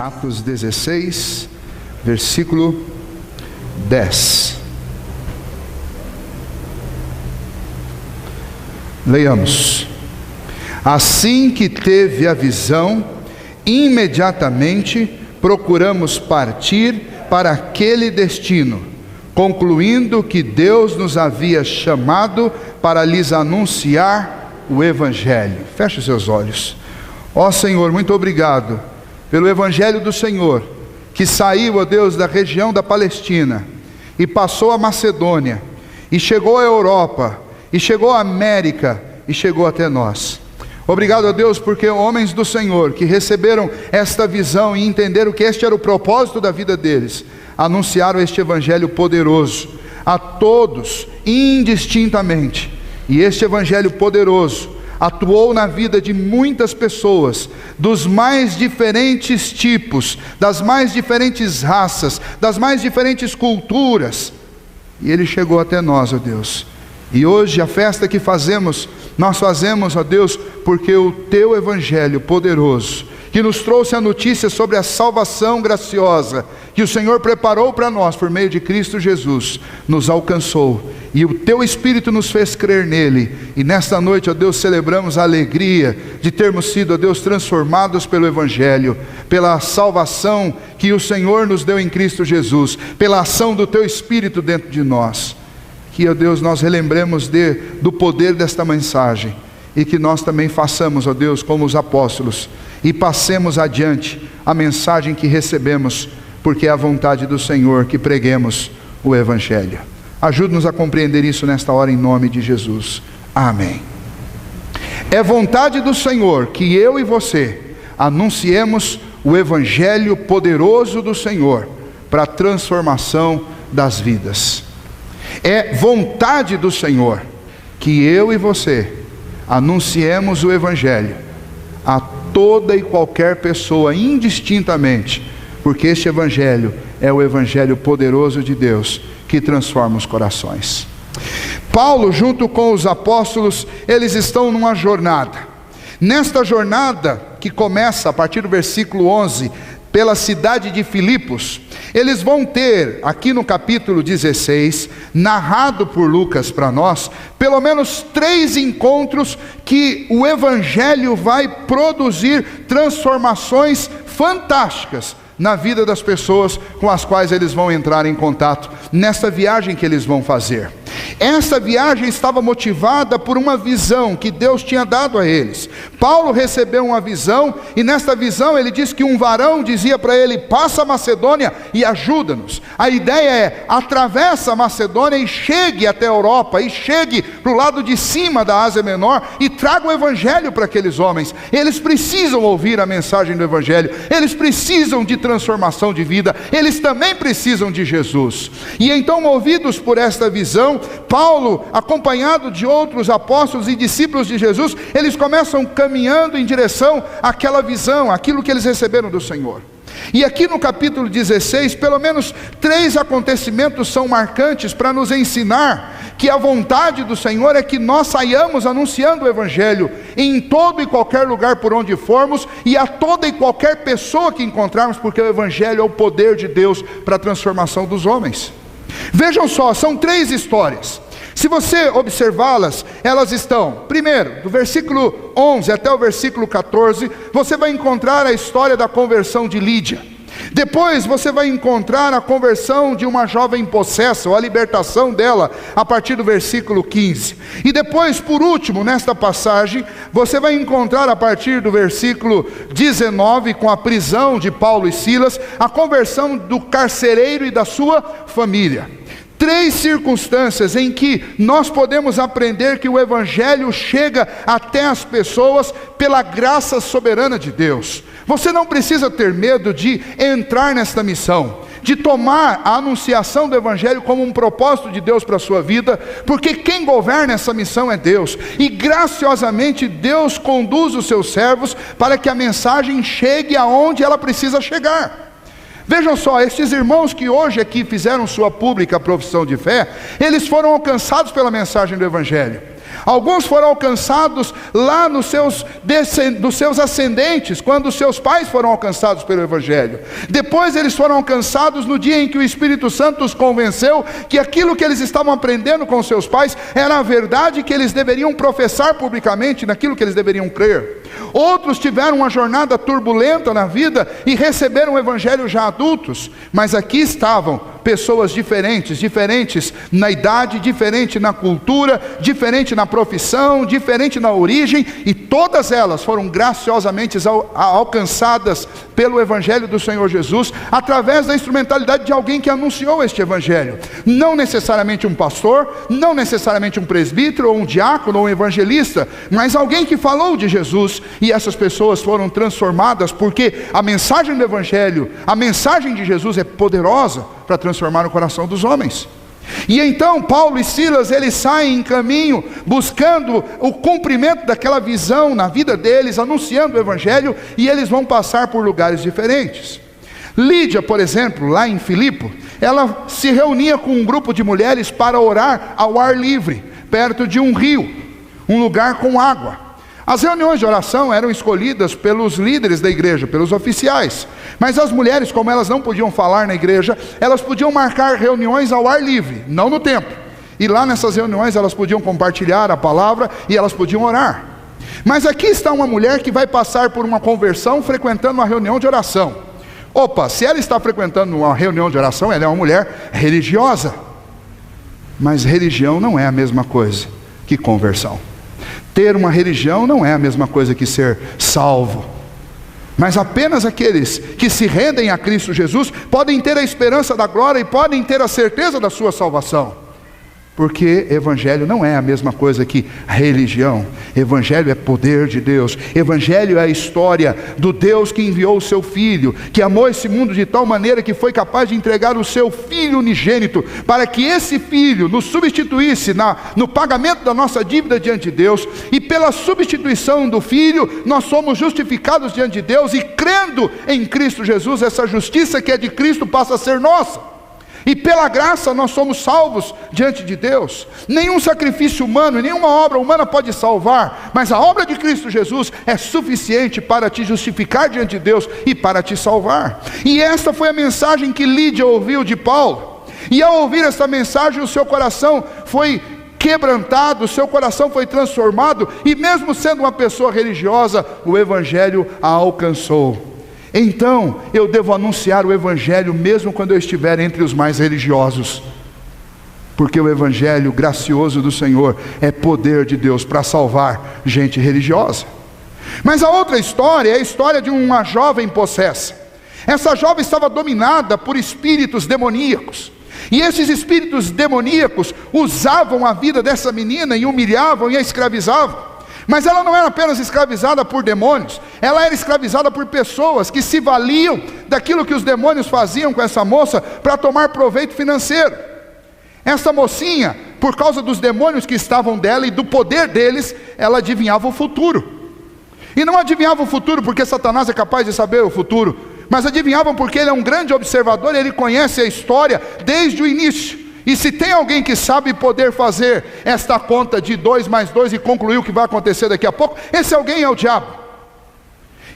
Atos 16, versículo 10. Leiamos. Assim que teve a visão, imediatamente procuramos partir para aquele destino, concluindo que Deus nos havia chamado para lhes anunciar o Evangelho. Feche os seus olhos. Ó Senhor, muito obrigado pelo Evangelho do Senhor, que saiu, ó Deus, da região da Palestina, e passou a Macedônia, e chegou à Europa, e chegou à América, e chegou até nós. Obrigado a Deus, porque homens do Senhor, que receberam esta visão e entenderam que este era o propósito da vida deles, anunciaram este Evangelho poderoso a todos, indistintamente. E este Evangelho poderoso atuou na vida de muitas pessoas, dos mais diferentes tipos, das mais diferentes raças, das mais diferentes culturas. E ele chegou até nós, ó Deus. E hoje a festa que fazemos, nós fazemos, ó Deus, porque o Teu Evangelho poderoso, que nos trouxe a notícia sobre a salvação graciosa, que o Senhor preparou para nós por meio de Cristo Jesus, nos alcançou, e o Teu Espírito nos fez crer nele, e nesta noite, ó Deus, celebramos a alegria de termos sido, ó Deus, transformados pelo Evangelho, pela salvação que o Senhor nos deu em Cristo Jesus, pela ação do Teu Espírito dentro de nós. Que, ó Deus, nós relembremos do poder desta mensagem, e que nós também façamos, ó Deus, como os apóstolos, e passemos adiante a mensagem que recebemos, porque é a vontade do Senhor que preguemos o Evangelho. Ajude-nos a compreender isso nesta hora, em nome de Jesus. Amém. É vontade do Senhor que eu e você anunciemos o Evangelho poderoso do Senhor para a transformação das vidas. É vontade do Senhor que eu e você anunciemos o Evangelho a toda e qualquer pessoa, indistintamente, porque este Evangelho é o Evangelho poderoso de Deus, que transforma os corações. Paulo, junto com os apóstolos, eles estão numa jornada. Nesta jornada, que começa a partir do versículo 11, pela cidade de Filipos, eles vão ter, aqui no capítulo 16, narrado por Lucas para nós, pelo menos 3 encontros que o Evangelho vai produzir transformações fantásticas na vida das pessoas com as quais eles vão entrar em contato, nesta viagem que eles vão fazer. Essa viagem estava motivada por uma visão que Deus tinha dado a eles. Paulo recebeu uma visão, e nesta visão ele diz que um varão dizia para ele: passa a Macedônia e ajuda-nos. A ideia é: atravessa a Macedônia e chegue até a Europa, e chegue para o lado de cima da Ásia Menor, e traga o Evangelho para aqueles homens. Eles precisam ouvir a mensagem do Evangelho, eles precisam de transformação de vida, eles também precisam de Jesus. E então, movidos por esta visão, Paulo, acompanhado de outros apóstolos e discípulos de Jesus, eles começam caminhando em direção àquela visão, aquilo que eles receberam do Senhor. E aqui no capítulo 16, pelo menos 3 acontecimentos são marcantes para nos ensinar que a vontade do Senhor é que nós saiamos anunciando o Evangelho em todo e qualquer lugar por onde formos, e a toda e qualquer pessoa que encontrarmos, porque o Evangelho é o poder de Deus para a transformação dos homens. Vejam só, são 3 histórias. Se você observá-las, elas estão, primeiro, do versículo 11 até o versículo 14, você vai encontrar a história da conversão de Lídia. Depois você vai encontrar a conversão de uma jovem possessa, ou a libertação dela, a partir do versículo 15. E depois, por último, nesta passagem, você vai encontrar a partir do versículo 19, com a prisão de Paulo e Silas, a conversão do carcereiro e da sua família. 3 circunstâncias em que nós podemos aprender que o Evangelho chega até as pessoas pela graça soberana de Deus. Você não precisa ter medo de entrar nesta missão, de tomar a anunciação do Evangelho como um propósito de Deus para a sua vida, porque quem governa essa missão é Deus, e graciosamente Deus conduz os seus servos para que a mensagem chegue aonde ela precisa chegar. Vejam só, estes irmãos que hoje aqui fizeram sua pública profissão de fé, eles foram alcançados pela mensagem do Evangelho. Alguns foram alcançados lá dos seus ascendentes, quando seus pais foram alcançados pelo Evangelho. Depois eles foram alcançados no dia em que o Espírito Santo os convenceu que aquilo que eles estavam aprendendo com seus pais era a verdade que eles deveriam professar publicamente, naquilo que eles deveriam crer. Outros tiveram uma jornada turbulenta na vida e receberam o Evangelho já adultos, mas aqui estavam pessoas diferentes na idade, diferente na cultura, diferente na profissão, diferente na origem, e todas elas foram graciosamente alcançadas pelo Evangelho do Senhor Jesus, através da instrumentalidade de alguém que anunciou este Evangelho. Não necessariamente um pastor, não necessariamente um presbítero, ou um diácono, ou um evangelista, mas alguém que falou de Jesus, e essas pessoas foram transformadas, porque a mensagem do Evangelho, a mensagem de Jesus é poderosa para transformar o coração dos homens. E então Paulo e Silas, eles saem em caminho, buscando o cumprimento daquela visão na vida deles, anunciando o Evangelho, e eles vão passar por lugares diferentes. Lídia, por exemplo, lá em Filipe, ela se reunia com um grupo de mulheres para orar ao ar livre, perto de um rio, um lugar com água. As reuniões de oração eram escolhidas pelos líderes da igreja, pelos oficiais. Mas as mulheres, como elas não podiam falar na igreja, elas podiam marcar reuniões ao ar livre, não no templo. E lá nessas reuniões elas podiam compartilhar a palavra e elas podiam orar. Mas aqui está uma mulher que vai passar por uma conversão frequentando uma reunião de oração. Opa, se ela está frequentando uma reunião de oração, ela é uma mulher religiosa. Mas religião não é a mesma coisa que conversão. Ter uma religião não é a mesma coisa que ser salvo. Mas apenas aqueles que se rendem a Cristo Jesus podem ter a esperança da glória e podem ter a certeza da sua salvação. Porque Evangelho não é a mesma coisa que religião. Evangelho é poder de Deus. Evangelho é a história do Deus que enviou o seu Filho, que amou esse mundo de tal maneira que foi capaz de entregar o seu Filho unigênito, para que esse Filho nos substituísse no pagamento da nossa dívida diante de Deus, e pela substituição do Filho, nós somos justificados diante de Deus, e crendo em Cristo Jesus, essa justiça que é de Cristo passa a ser nossa. E pela graça nós somos salvos diante de Deus. Nenhum sacrifício humano, nenhuma obra humana pode salvar, mas a obra de Cristo Jesus é suficiente para te justificar diante de Deus e para te salvar. E esta foi a mensagem que Lídia ouviu de Paulo. E ao ouvir esta mensagem, o seu coração foi quebrantado, o seu coração foi transformado, e mesmo sendo uma pessoa religiosa, o Evangelho a alcançou. Então eu devo anunciar o Evangelho mesmo quando eu estiver entre os mais religiosos, porque o Evangelho gracioso do Senhor é poder de Deus para salvar gente religiosa. Mas a outra história é a história de uma jovem possessa. Essa jovem estava dominada por espíritos demoníacos, e esses espíritos demoníacos usavam a vida dessa menina e humilhavam e a escravizavam. Mas ela não era apenas escravizada por demônios, ela era escravizada por pessoas que se valiam daquilo que os demônios faziam com essa moça para tomar proveito financeiro. Essa mocinha, por causa dos demônios que estavam dela e do poder deles, ela adivinhava o futuro. E não adivinhava o futuro porque Satanás é capaz de saber o futuro, mas adivinhavam porque ele é um grande observador e ele conhece a história desde o início. E se tem alguém que sabe poder fazer esta conta de 2 mais 2 e concluir o que vai acontecer daqui a pouco, esse alguém é o diabo.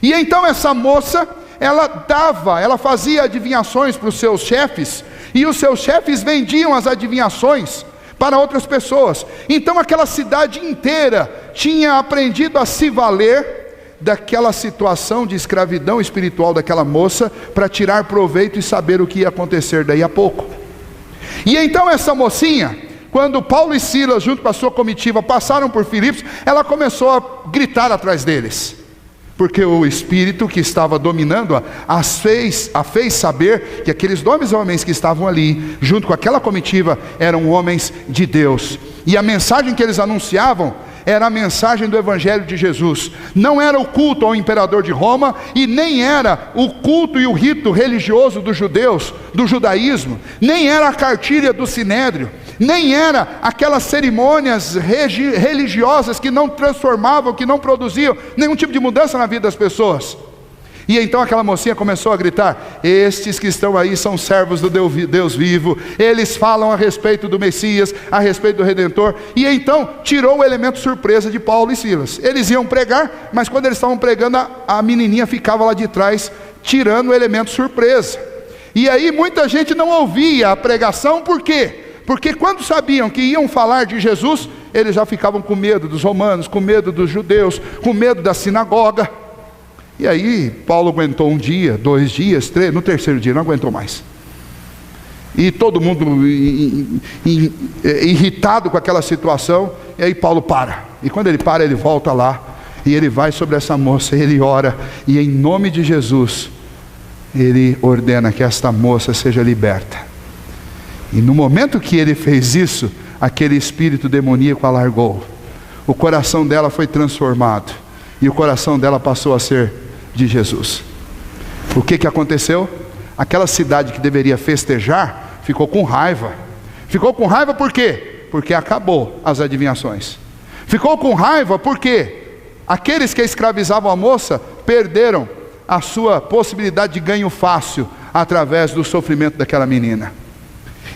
E então essa moça, ela fazia adivinhações para os seus chefes, e os seus chefes vendiam as adivinhações para outras pessoas. Então aquela cidade inteira tinha aprendido a se valer daquela situação de escravidão espiritual daquela moça, para tirar proveito e saber o que ia acontecer daí a pouco. E então essa mocinha, quando Paulo e Silas junto com a sua comitiva passaram por Filipos, ela começou a gritar atrás deles, porque o espírito que estava dominando a fez saber que aqueles 2 homens que estavam ali junto com aquela comitiva eram homens de Deus, e a mensagem que eles anunciavam era a mensagem do Evangelho de Jesus. Não era o culto ao imperador de Roma, e nem era o culto e o rito religioso dos judeus, do judaísmo, nem era a cartilha do sinédrio, nem era aquelas cerimônias religiosas que não transformavam, que não produziam nenhum tipo de mudança na vida das pessoas. E então aquela mocinha começou a gritar: estes que estão aí são servos do Deus vivo, eles falam a respeito do Messias, a respeito do Redentor. E então tirou o elemento surpresa de Paulo e Silas. Eles iam pregar, mas quando eles estavam pregando, a menininha ficava lá de trás, tirando o elemento surpresa. E aí muita gente não ouvia a pregação. Por quê? Porque quando sabiam que iam falar de Jesus, eles já ficavam com medo dos romanos, com medo dos judeus, com medo da sinagoga. E aí Paulo aguentou 1 dia, 2 dias, 3, no terceiro dia não aguentou mais. E todo mundo irritado com aquela situação. E aí Paulo para. E quando ele para, ele volta lá. E ele vai sobre essa moça, e ele ora. E em nome de Jesus, ele ordena que esta moça seja liberta. E no momento que ele fez isso, aquele espírito demoníaco a largou. O coração dela foi transformado. E o coração dela passou a ser de Jesus. O que aconteceu? Aquela cidade que deveria festejar, ficou com raiva. Ficou com raiva por quê? Porque acabou as adivinhações. Ficou com raiva porque aqueles que escravizavam a moça perderam a sua possibilidade de ganho fácil através do sofrimento daquela menina.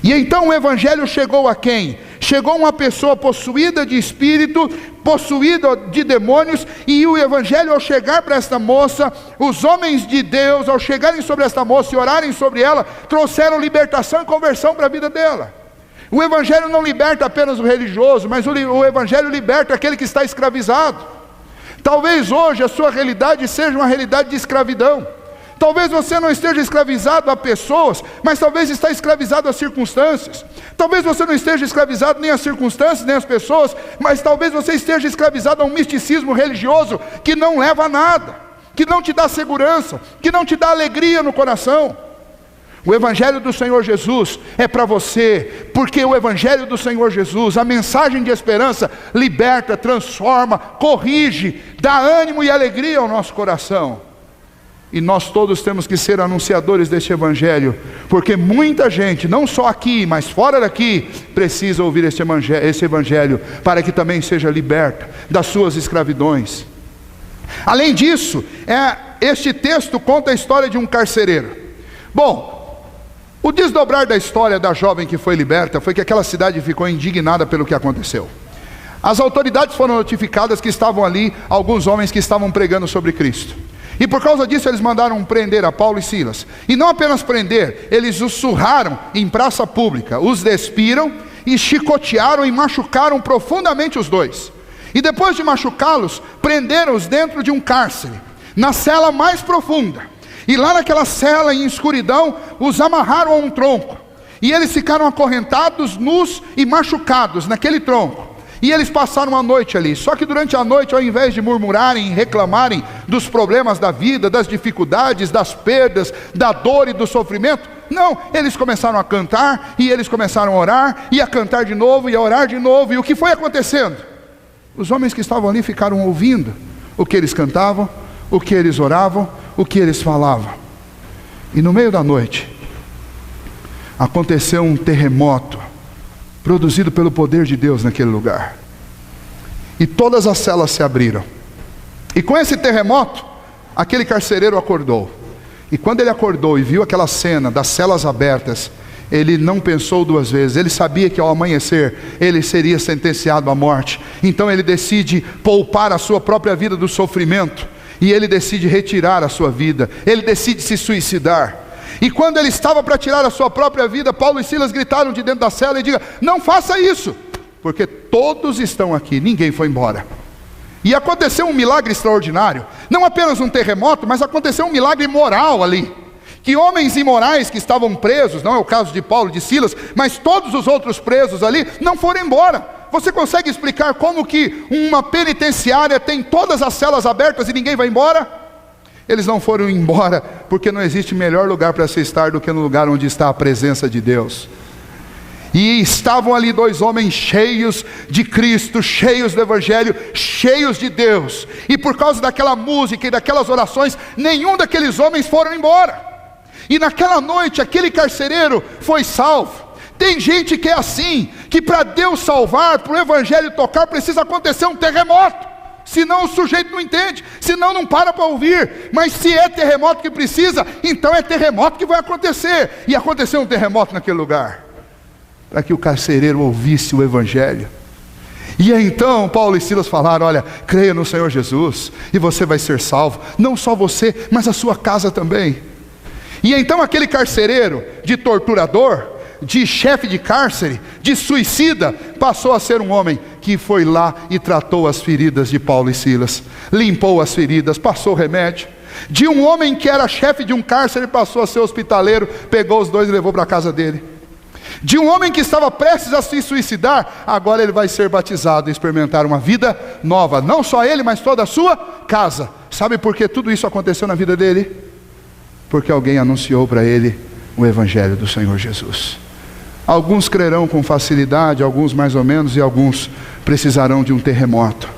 E então o evangelho chegou a quem? Chegou uma pessoa possuída de espírito, possuída de demônios, e o evangelho, ao chegar para esta moça, os homens de Deus, ao chegarem sobre esta moça e orarem sobre ela, trouxeram libertação e conversão para a vida dela. O evangelho não liberta apenas o religioso, mas o evangelho liberta aquele que está escravizado. Talvez hoje a sua realidade seja uma realidade de escravidão. Talvez você não esteja escravizado a pessoas, mas talvez está escravizado a circunstâncias. Talvez você não esteja escravizado nem às circunstâncias, nem às pessoas, mas talvez você esteja escravizado a um misticismo religioso que não leva a nada, que não te dá segurança, que não te dá alegria no coração. O evangelho do Senhor Jesus é para você, porque o evangelho do Senhor Jesus, a mensagem de esperança, liberta, transforma, corrige, dá ânimo e alegria ao nosso coração. E nós todos temos que ser anunciadores deste evangelho, porque muita gente, não só aqui, mas fora daqui, precisa ouvir esse evangelho, para que também seja liberta das suas escravidões. Além disso, este texto conta a história de um carcereiro. Bom, o desdobrar da história da jovem que foi liberta foi que aquela cidade ficou indignada pelo que aconteceu. As autoridades foram notificadas que estavam ali alguns homens que estavam pregando sobre Cristo. E por causa disso eles mandaram prender a Paulo e Silas. E não apenas prender, eles os surraram em praça pública, os despiram e chicotearam e machucaram profundamente os dois. E depois de machucá-los, prenderam-os dentro de um cárcere, na cela mais profunda. E lá naquela cela em escuridão, os amarraram a um tronco. E eles ficaram acorrentados, nus e machucados naquele tronco. E eles passaram a noite ali. Só que durante a noite, ao invés de murmurarem e reclamarem dos problemas da vida, das dificuldades, das perdas, da dor e do sofrimento, não, eles começaram a cantar, e eles começaram a orar, e a cantar de novo, e a orar de novo. E o que foi acontecendo? Os homens que estavam ali ficaram ouvindo o que eles cantavam, o que eles oravam, o que eles falavam. E no meio da noite, aconteceu um terremoto, produzido pelo poder de Deus naquele lugar. E todas as celas se abriram. E com esse terremoto, aquele carcereiro acordou. E quando ele acordou e viu aquela cena das celas abertas, ele não pensou 2 vezes. Ele sabia que ao amanhecer ele seria sentenciado à morte. Então ele decide poupar a sua própria vida do sofrimento. E ele decide retirar a sua vida. Ele decide se suicidar. E quando ele estava para tirar a sua própria vida, Paulo e Silas gritaram de dentro da cela e diga: não faça isso, porque todos estão aqui, ninguém foi embora. E aconteceu um milagre extraordinário. Não apenas um terremoto, mas aconteceu um milagre moral ali. Que homens imorais que estavam presos, não é o caso de Paulo e de Silas, mas todos os outros presos ali, não foram embora. Você consegue explicar como que uma penitenciária tem todas as celas abertas e ninguém vai embora? Eles não foram embora porque não existe melhor lugar para se estar do que no lugar onde está a presença de Deus. E estavam ali 2 homens cheios de Cristo, cheios do Evangelho, cheios de Deus. E por causa daquela música e daquelas orações, nenhum daqueles homens foram embora. E naquela noite, aquele carcereiro foi salvo. Tem gente que é assim, que para Deus salvar, para o Evangelho tocar, precisa acontecer um terremoto. senão o sujeito não entende, senão não para ouvir. Mas se é terremoto que precisa, então é terremoto que vai acontecer. E aconteceu um terremoto naquele lugar, para que o carcereiro ouvisse o evangelho. E aí, então Paulo e Silas falaram: olha, creia no Senhor Jesus e você vai ser salvo. Não só você, mas a sua casa também. E então aquele carcereiro, de torturador, de chefe de cárcere, de suicida, passou a ser um homem que foi lá e tratou as feridas de Paulo e Silas, limpou as feridas, passou remédio. De um homem que era chefe de um cárcere, passou a ser hospitaleiro, pegou os dois e levou para a casa dele. De um homem que estava prestes a se suicidar, agora ele vai ser batizado e experimentar uma vida nova. Não só ele, mas toda a sua casa. Sabe por que tudo isso aconteceu na vida dele? Porque alguém anunciou para ele o evangelho do Senhor Jesus. Alguns crerão com facilidade, alguns mais ou menos, e alguns precisarão de um terremoto.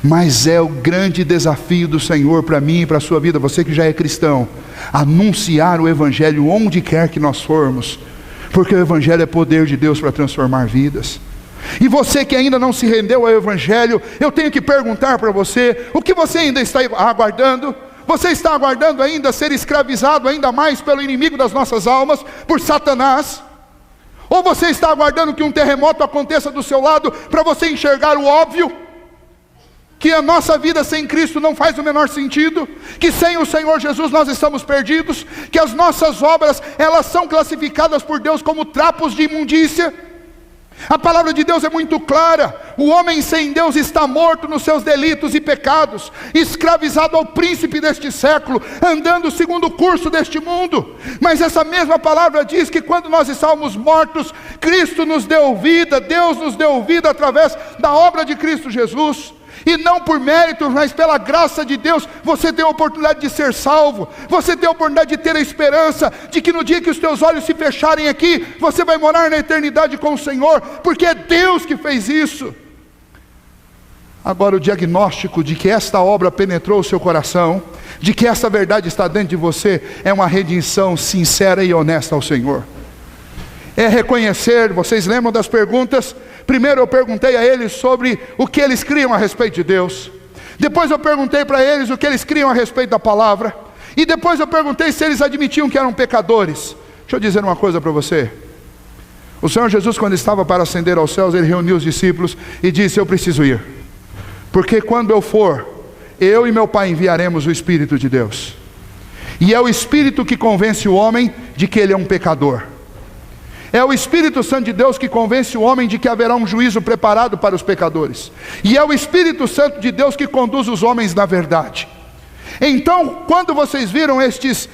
Mas é o grande desafio do Senhor para mim e para a sua vida, você que já é cristão, anunciar o evangelho onde quer que nós formos, porque o evangelho é poder de Deus para transformar vidas. E você que ainda não se rendeu ao evangelho, eu tenho que perguntar para você: o que você ainda está aguardando? Você está aguardando ainda ser escravizado ainda mais pelo inimigo das nossas almas, por Satanás? Ou você está aguardando que um terremoto aconteça do seu lado para você enxergar o óbvio? Que a nossa vida sem Cristo não faz o menor sentido, que sem o Senhor Jesus nós estamos perdidos, que as nossas obras, elas são classificadas por Deus como trapos de imundícia. A palavra de Deus é muito clara: o homem sem Deus está morto nos seus delitos e pecados, escravizado ao príncipe deste século, andando segundo o curso deste mundo. Mas essa mesma palavra diz que quando nós estávamos mortos, Cristo nos deu vida, Deus nos deu vida através da obra de Cristo Jesus. E não por méritos, mas pela graça de Deus, você tem a oportunidade de ser salvo. Você tem a oportunidade de ter a esperança de que no dia que os teus olhos se fecharem aqui, você vai morar na eternidade com o Senhor, porque é Deus que fez isso. Agora, o diagnóstico de que esta obra penetrou o seu coração, de que essa verdade está dentro de você, é uma redenção sincera e honesta ao Senhor. É reconhecer, vocês lembram das perguntas? Primeiro eu perguntei a eles sobre o que eles criam a respeito de Deus. Depois eu perguntei para eles o que eles criam a respeito da palavra. E depois eu perguntei se eles admitiam que eram pecadores. Deixa eu dizer uma coisa para você. O Senhor Jesus, quando estava para ascender aos céus, ele reuniu os discípulos e disse: eu preciso ir, porque quando eu for, eu e meu Pai enviaremos o Espírito de Deus. E é o Espírito que convence o homem de que ele é um pecador. É o Espírito Santo de Deus que convence o homem de que haverá um juízo preparado para os pecadores. E é o Espírito Santo de Deus que conduz os homens na verdade. Então, quando vocês viram estes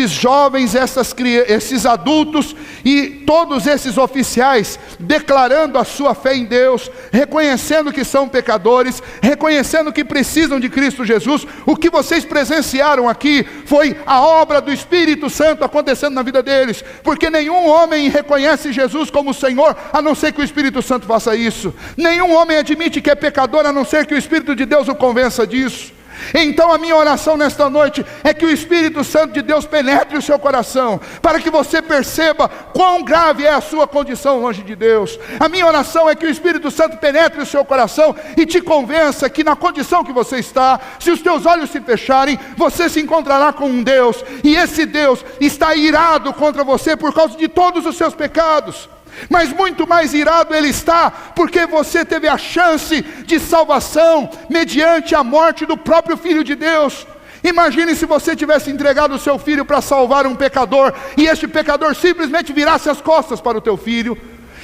jovens, esses adultos e todos esses oficiais declarando a sua fé em Deus, reconhecendo que são pecadores, reconhecendo que precisam de Cristo Jesus, o que vocês presenciaram aqui foi a obra do Espírito Santo acontecendo na vida deles, porque nenhum homem reconhece Jesus como Senhor, a não ser que o Espírito Santo faça isso. Nenhum homem admite que é pecador, a não ser que o Espírito de Deus o convença disso. Então a minha oração nesta noite é que o Espírito Santo de Deus penetre o seu coração, para que você perceba quão grave é a sua condição longe de Deus. A minha oração é que o Espírito Santo penetre o seu coração e te convença que na condição que você está, se os teus olhos se fecharem, você se encontrará com um Deus, e esse Deus está irado contra você por causa de todos os seus pecados. Mas muito mais irado ele está, porque você teve a chance de salvação, mediante a morte do próprio Filho de Deus. Imagine se você tivesse entregado o seu filho para salvar um pecador, e este pecador simplesmente virasse as costas para o teu filho,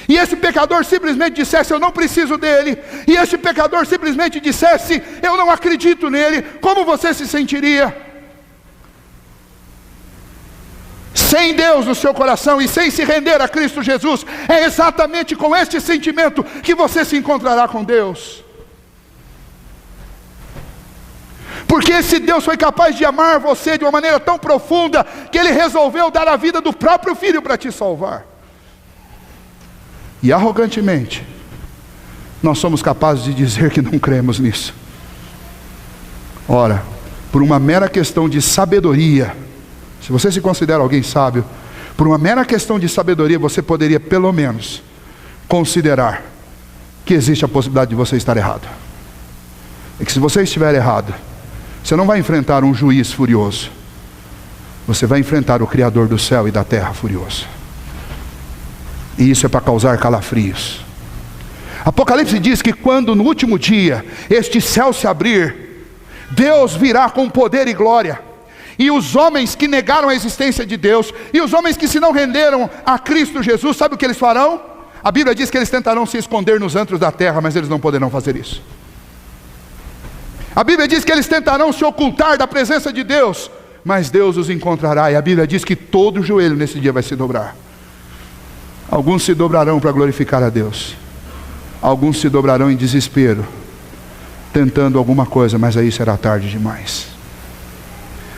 e esse pecador simplesmente dissesse: eu não preciso dele, e este pecador simplesmente dissesse: eu não acredito nele. Como você se sentiria? Sem Deus no seu coração e sem se render a Cristo Jesus, é exatamente com este sentimento que você se encontrará com Deus. Porque esse Deus foi capaz de amar você de uma maneira tão profunda, que Ele resolveu dar a vida do próprio Filho para te salvar. E arrogantemente, nós somos capazes de dizer que não cremos nisso. Ora, por uma mera questão de sabedoria, se você se considera alguém sábio, por uma mera questão de sabedoria, você poderia pelo menos considerar que existe a possibilidade de você estar errado. é que se você estiver errado, você não vai enfrentar um juiz furioso, você vai enfrentar o Criador do céu e da terra furioso. E isso é para causar calafrios. Apocalipse diz que quando no último dia este céu se abrir, Deus virá com poder e glória, e os homens que negaram a existência de Deus, e os homens que se não renderam a Cristo Jesus, sabe o que eles farão? A Bíblia diz que eles tentarão se esconder nos antros da terra, mas eles não poderão fazer isso. A Bíblia diz que eles tentarão se ocultar da presença de Deus, mas Deus os encontrará. E a Bíblia diz que todo joelho nesse dia vai se dobrar. Alguns se dobrarão para glorificar a Deus, alguns se dobrarão em desespero, tentando alguma coisa, mas aí será tarde demais.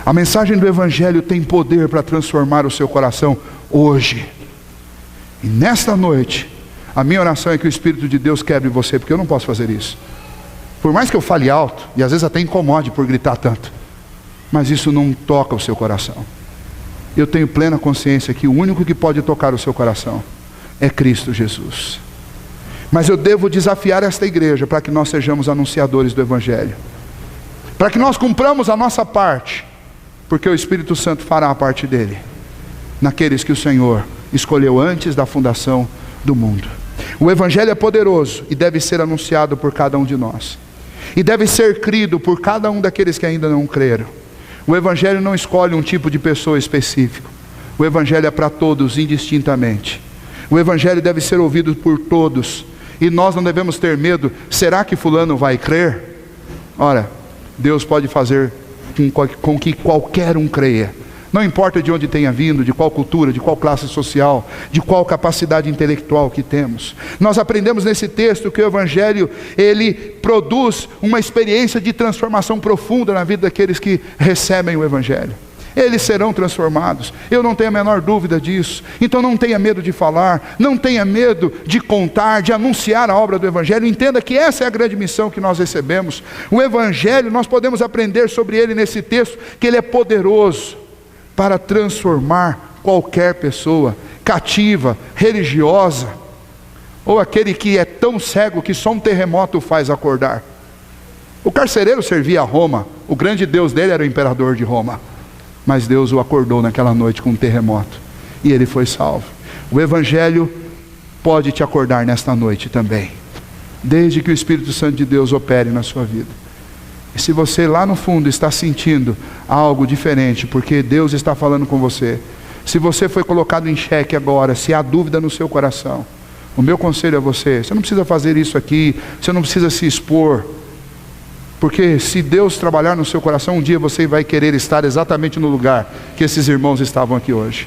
A mensagem do Evangelho tem poder para transformar o seu coração hoje. E nesta noite, a minha oração é que o Espírito de Deus quebre você, porque eu não posso fazer isso. Por mais que eu fale alto, e às vezes até incomode por gritar tanto, mas isso não toca o seu coração. Eu tenho plena consciência que o único que pode tocar o seu coração é Cristo Jesus. Mas eu devo desafiar esta igreja para que nós sejamos anunciadores do Evangelho, para que nós cumpramos a nossa parte, porque o Espírito Santo fará a parte dele naqueles que o Senhor escolheu antes da fundação do mundo. O Evangelho é poderoso e deve ser anunciado por cada um de nós, e deve ser crido por cada um daqueles que ainda não creram. O Evangelho não escolhe um tipo de pessoa específico. O Evangelho é para todos indistintamente. O Evangelho deve ser ouvido por todos, e nós não devemos ter medo. Será que fulano vai crer? Ora, Deus pode fazer com que qualquer um creia. Não importa de onde tenha vindo, de qual cultura, de qual classe social, de qual capacidade intelectual que temos. Nós aprendemos nesse texto que o Evangelho, ele produz uma experiência de transformação profunda na vida daqueles que recebem o Evangelho. Eles serão transformados, eu não tenho a menor dúvida disso. Então não tenha medo de falar, não tenha medo de contar, de anunciar a obra do Evangelho. Entenda que essa é a grande missão que nós recebemos. O Evangelho, nós podemos aprender sobre ele nesse texto, que ele é poderoso para transformar qualquer pessoa, cativa, religiosa, ou aquele que é tão cego que só um terremoto o faz acordar. O carcereiro servia a Roma, o grande Deus dele era o imperador de Roma, mas Deus o acordou naquela noite com um terremoto, e ele foi salvo. O Evangelho pode te acordar nesta noite também, desde que o Espírito Santo de Deus opere na sua vida. E se você lá no fundo está sentindo algo diferente, porque Deus está falando com você, se você foi colocado em xeque agora, se há dúvida no seu coração, o meu conselho a você não precisa fazer isso aqui, você não precisa se expor, porque se Deus trabalhar no seu coração, um dia você vai querer estar exatamente no lugar que esses irmãos estavam aqui hoje.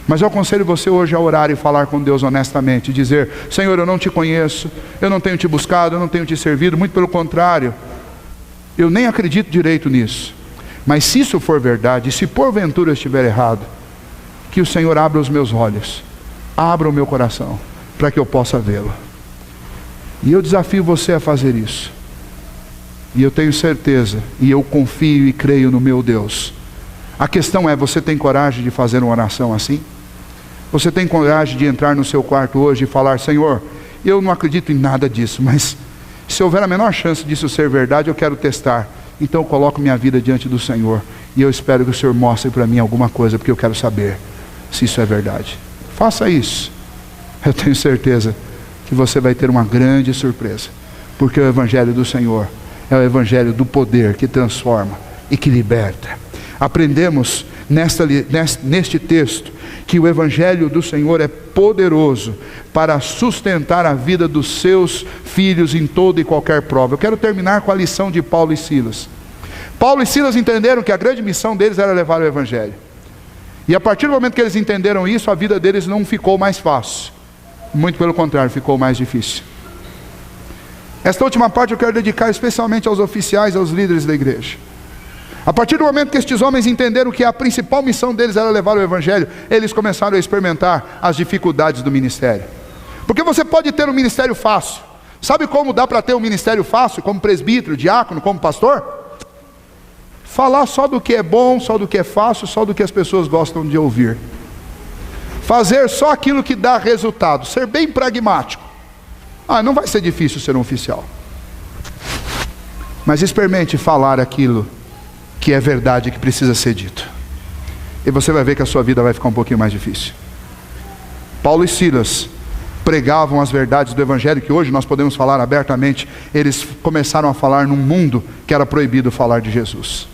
Mas eu aconselho você hoje a orar e falar com Deus honestamente, dizer: Senhor, eu não te conheço, eu não tenho te buscado, eu não tenho te servido, muito pelo contrário, eu nem acredito direito nisso. Mas se isso for verdade, e se porventura eu estiver errado, que o Senhor abra os meus olhos, abra o meu coração, para que eu possa vê-lo. E eu desafio você a fazer isso. E eu tenho certeza, e eu confio e creio no meu Deus. A questão é, você tem coragem de fazer uma oração assim? Você tem coragem de entrar no seu quarto hoje e falar: Senhor, eu não acredito em nada disso, mas se houver a menor chance disso ser verdade, eu quero testar. Então eu coloco minha vida diante do Senhor, e eu espero que o Senhor mostre para mim alguma coisa, porque eu quero saber se isso é verdade. Faça isso. Eu tenho certeza que você vai ter uma grande surpresa, porque o Evangelho do Senhor é o Evangelho do poder, que transforma e que liberta. Aprendemos neste texto que o Evangelho do Senhor é poderoso para sustentar a vida dos seus filhos em toda e qualquer prova. Eu quero terminar com a lição de Paulo e Silas. Paulo e Silas entenderam que a grande missão deles era levar o Evangelho. E a partir do momento que eles entenderam isso, a vida deles não ficou mais fácil. Muito pelo contrário, ficou mais difícil. Esta última parte eu quero dedicar especialmente aos oficiais, aos líderes da igreja. A partir do momento que estes homens entenderam que a principal missão deles era levar o Evangelho, eles começaram a experimentar as dificuldades do ministério. Porque você pode ter um ministério fácil. Sabe como dá para ter um ministério fácil, como presbítero, diácono, como pastor? Falar só do que é bom, só do que é fácil, só do que as pessoas gostam de ouvir. Fazer só aquilo que dá resultado, ser bem pragmático. Não vai ser difícil ser um oficial. Mas experimente falar aquilo que é verdade, que precisa ser dito. E você vai ver que a sua vida vai ficar um pouquinho mais difícil. Paulo e Silas pregavam as verdades do Evangelho, que hoje nós podemos falar abertamente. Eles começaram a falar num mundo que era proibido falar de Jesus.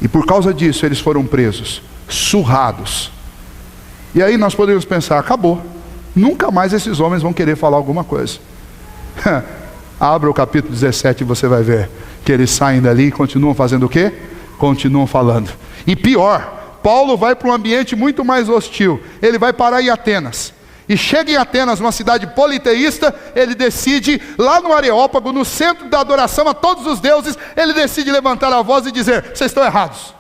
E por causa disso eles foram presos, surrados. E aí nós podemos pensar, acabou. Nunca mais esses homens vão querer falar alguma coisa. Abra o capítulo 17 e você vai ver que eles saem dali e continuam fazendo o quê? Continuam falando. E pior, Paulo vai para um ambiente muito mais hostil. Ele vai parar em Atenas. E chega em Atenas, uma cidade politeísta. Ele decide, lá no Areópago, no centro da adoração a todos os deuses, ele decide levantar a voz e dizer: vocês estão errados,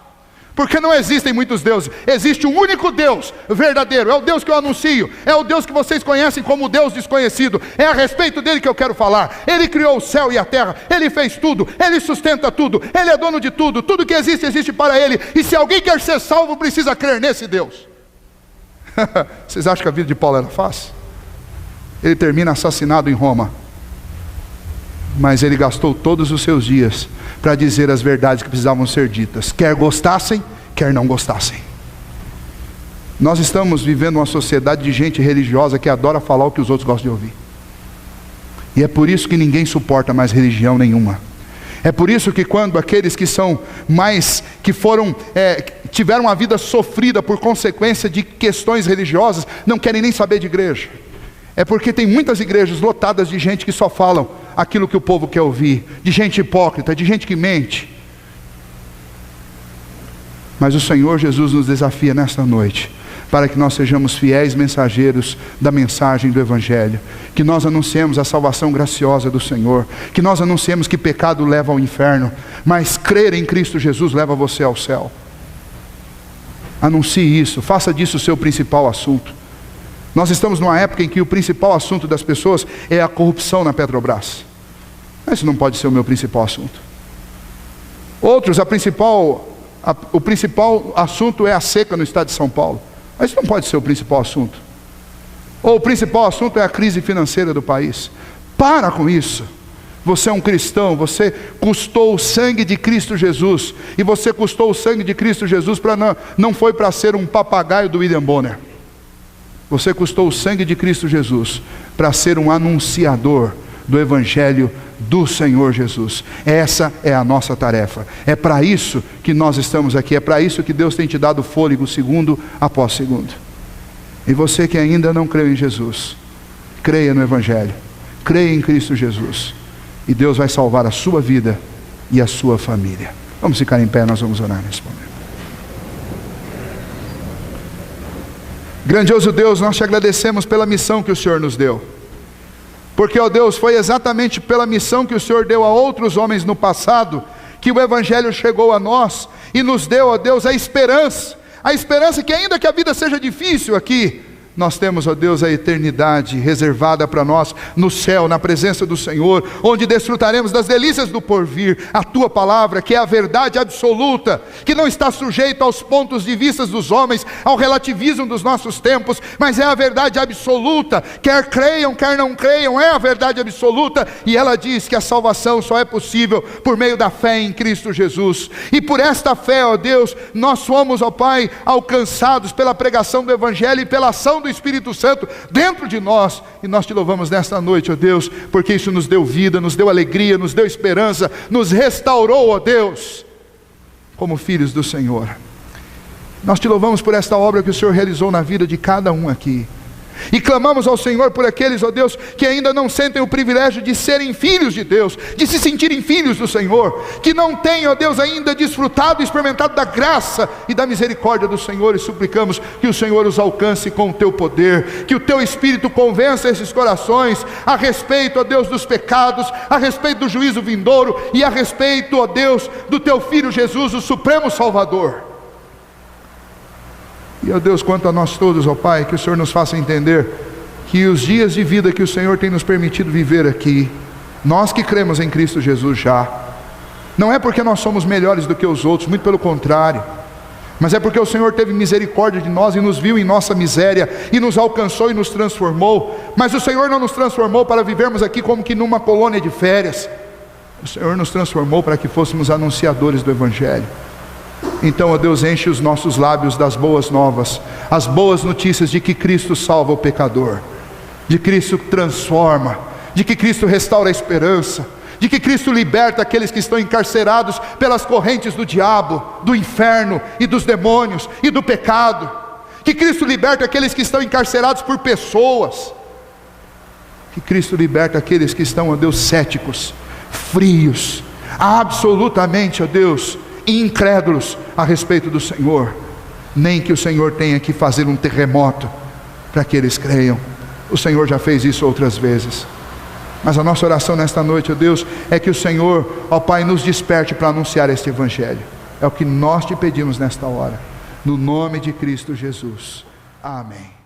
porque não existem muitos deuses. Existe um único Deus verdadeiro. É o Deus que eu anuncio. É o Deus que vocês conhecem como Deus desconhecido. É a respeito dele que eu quero falar. Ele criou o céu e a terra. Ele fez tudo. Ele sustenta tudo. Ele é dono de tudo. Tudo que existe, existe para ele. E se alguém quer ser salvo, precisa crer nesse Deus. Vocês acham que a vida de Paulo era fácil? Ele termina assassinado em Roma. Mas ele gastou todos os seus dias para dizer as verdades que precisavam ser ditas, quer gostassem, quer não gostassem. Nós estamos vivendo uma sociedade de gente religiosa que adora falar o que os outros gostam de ouvir. E é por isso que ninguém suporta mais religião nenhuma. É por isso que quando aqueles que são mais, que foram, tiveram uma vida sofrida por consequência de questões religiosas, não querem nem saber de igreja. É porque tem muitas igrejas lotadas de gente que só falam aquilo que o povo quer ouvir, de gente hipócrita, de gente que mente. Mas o Senhor Jesus nos desafia nesta noite, para que nós sejamos fiéis mensageiros da mensagem do Evangelho, que nós anunciemos a salvação graciosa do Senhor, que nós anunciemos que pecado leva ao inferno, mas crer em Cristo Jesus leva você ao céu. Anuncie isso, faça disso o seu principal assunto. Nós estamos numa época em que o principal assunto das pessoas é a corrupção na Petrobras. Esse não pode ser o meu principal assunto. Outros, o principal assunto é a seca no estado de São Paulo. Mas isso não pode ser o principal assunto. Ou o principal assunto é a crise financeira do país. Para com isso. Você é um cristão, você custou o sangue de Cristo Jesus. E você custou o sangue de Cristo Jesus não foi para ser um papagaio do William Bonner. Você custou o sangue de Cristo Jesus para ser um anunciador do Evangelho do Senhor Jesus. Essa é a nossa tarefa. É para isso que nós estamos aqui. É para isso que Deus tem te dado fôlego segundo após segundo. E você que ainda não creu em Jesus, creia no Evangelho. Creia em Cristo Jesus. E Deus vai salvar a sua vida e a sua família. Vamos ficar em pé, nós vamos orar nesse momento. Grandioso Deus, nós te agradecemos pela missão que o Senhor nos deu. Porque, ó Deus, foi exatamente pela missão que o Senhor deu a outros homens no passado, que o Evangelho chegou a nós, e nos deu, ó Deus, a esperança que ainda que a vida seja difícil aqui, nós temos, ó Deus, a eternidade reservada para nós no céu, na presença do Senhor, onde desfrutaremos das delícias do porvir, a Tua palavra, que é a verdade absoluta, que não está sujeita aos pontos de vista dos homens, ao relativismo dos nossos tempos, mas é a verdade absoluta, quer creiam, quer não creiam, é a verdade absoluta, e ela diz que a salvação só é possível por meio da fé em Cristo Jesus, e por esta fé, ó Deus, nós somos, ó Pai, alcançados pela pregação do Evangelho e pela ação do Espírito Santo dentro de nós, e nós te louvamos nesta noite, ó Deus, porque isso nos deu vida, nos deu alegria, nos deu esperança, nos restaurou, ó Deus, como filhos do Senhor. Nós te louvamos por esta obra que o Senhor realizou na vida de cada um aqui, e clamamos ao Senhor por aqueles, ó Deus, que ainda não sentem o privilégio de serem filhos de Deus, de se sentirem filhos do Senhor, que não têm, ó Deus, ainda desfrutado e experimentado da graça e da misericórdia do Senhor, e suplicamos que o Senhor os alcance com o Teu poder, que o Teu Espírito convença esses corações a respeito, ó Deus, dos pecados, a respeito do juízo vindouro, e a respeito, ó Deus, do Teu Filho Jesus, o Supremo Salvador. E, ó Deus, quanto a nós todos, ó Pai, que o Senhor nos faça entender que os dias de vida que o Senhor tem nos permitido viver aqui, nós que cremos em Cristo Jesus já, não é porque nós somos melhores do que os outros, muito pelo contrário, mas é porque o Senhor teve misericórdia de nós e nos viu em nossa miséria, e nos alcançou e nos transformou. Mas o Senhor não nos transformou para vivermos aqui como que numa colônia de férias. O Senhor nos transformou para que fôssemos anunciadores do Evangelho. Então, ó Deus, enche os nossos lábios das boas novas, as boas notícias de que Cristo salva o pecador, de que Cristo transforma, de que Cristo restaura a esperança, de que Cristo liberta aqueles que estão encarcerados pelas correntes do diabo, do inferno e dos demônios e do pecado, que Cristo liberta aqueles que estão encarcerados por pessoas, que Cristo liberta aqueles que estão, ó Deus, céticos, frios, absolutamente, ó Deus, incrédulos a respeito do Senhor. Nem que o Senhor tenha que fazer um terremoto para que eles creiam. O Senhor já fez isso outras vezes. Mas a nossa oração nesta noite, ó Deus, é que o Senhor, ó Pai, nos desperte para anunciar este Evangelho. É o que nós te pedimos nesta hora, no nome de Cristo Jesus. Amém.